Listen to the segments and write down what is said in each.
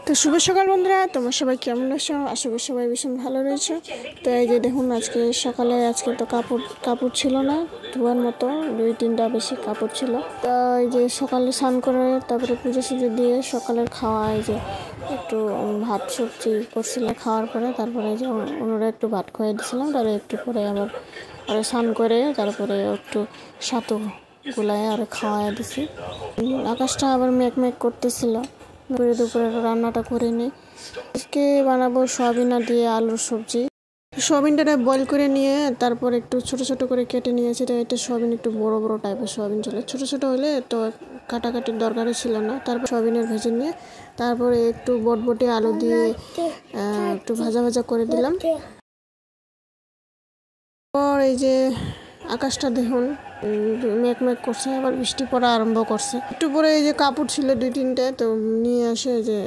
তো শুভ সকাল বন্ধুরা, তোমরা সবাই কেমন আছো? আশা করি সবাই ভীষণ ভালো রয়েছে। তো এই যে দেখুন, আজকে সকালে তো কাপড় ছিল না ধোয়ার মতো, 2-3টা বেশি কাপড় ছিল। তো এই যে সকালে স্নান করে তারপরে পুজো সুজো দিয়ে সকালের খাওয়া, এই যে একটু ভাত সবজি করছিল, খাওয়ার পরে তারপরে এই যে ওনারা একটু ভাত খাইয়ে দিয়েছিলাম। তারপরে একটু পরে আবার স্নান করে তারপরে একটু সাতু গুলায় আর খাওয়াই দিছি। আকাশটা আবার মেঘ করতেছিল। দুপুরে রান্নাটা করে নিই। আজকে বানাবো সয়াবিন দিয়ে আলুর সবজি। সয়াবিনটা বয়েল করে নিয়ে তারপর একটু ছোট ছোট করে কেটে নিয়েছি। এটা সয়াবিন একটু বড় বড় টাইপের সয়াবিন ছিল, ছোট ছোট হলে তো কাটাকাটির দরকারই ছিল না। তারপর সয়াবিনের ভেজে নিয়ে তারপরে একটু বটবটি আলু দিয়ে একটু ভাজা ভাজা করে দিলাম। পর এই যে আকাশটা দেখুন মেঘ করছে, আবার বৃষ্টি পড়া আরম্ভ করছে। একটু পরে এই যে কাপড় ছিল 2-3টে, তো নিয়ে আসে যে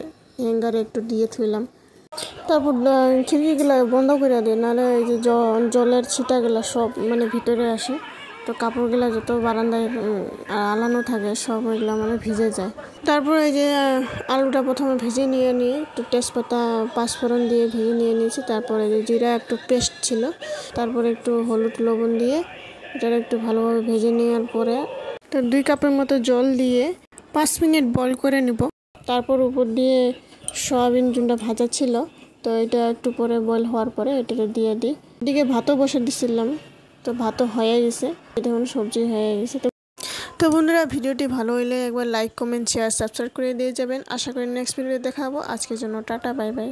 হ্যাঙ্গারে একটু দিয়ে থুইলাম। তারপর খিড়কিগুলো বন্ধ করে দিই, নাহলে এই যে জলের ছিটাগুলো সব ভিতরে আসে। তো কাপড়গুলো যত বারান্দায় আলানো থাকে সব ওইগুলো ভিজে যায়। তারপর এই যে আলুটা প্রথমে ভেজে নিয়ে একটু তেজপাতা পাঁচফোড়ন দিয়ে ভেজে নিয়ে নিয়েছি। তারপরে যে জিরা একটু পেস্ট ছিল, তারপরে একটু হলুদ লবণ দিয়ে এটা একটু ভালোভাবে ভেজে নেওয়ার পরে তো 2 কাপের মতো জল দিয়ে 5 মিনিট বয়ল করে নিব। তারপর উপর দিয়ে সয়াবিন যেটা ভাজা ছিল, তো এটা একটু পরে বয়ল হওয়ার পরে এটা দিয়ে দিই। এদিকে ভাতও বসে দিছিলাম, তো ভাতও হয়ে গেছে, দেখুন সবজি হয়ে গেছে। তো বন্ধুরা, ভিডিওটি ভালো হইলে একবার লাইক কমেন্ট শেয়ার সাবস্ক্রাইব করে দিয়ে যাবেন। আশা করি নেক্সট ভিডিও দেখাবো। আজকের জন্য টাটা, বাই বাই।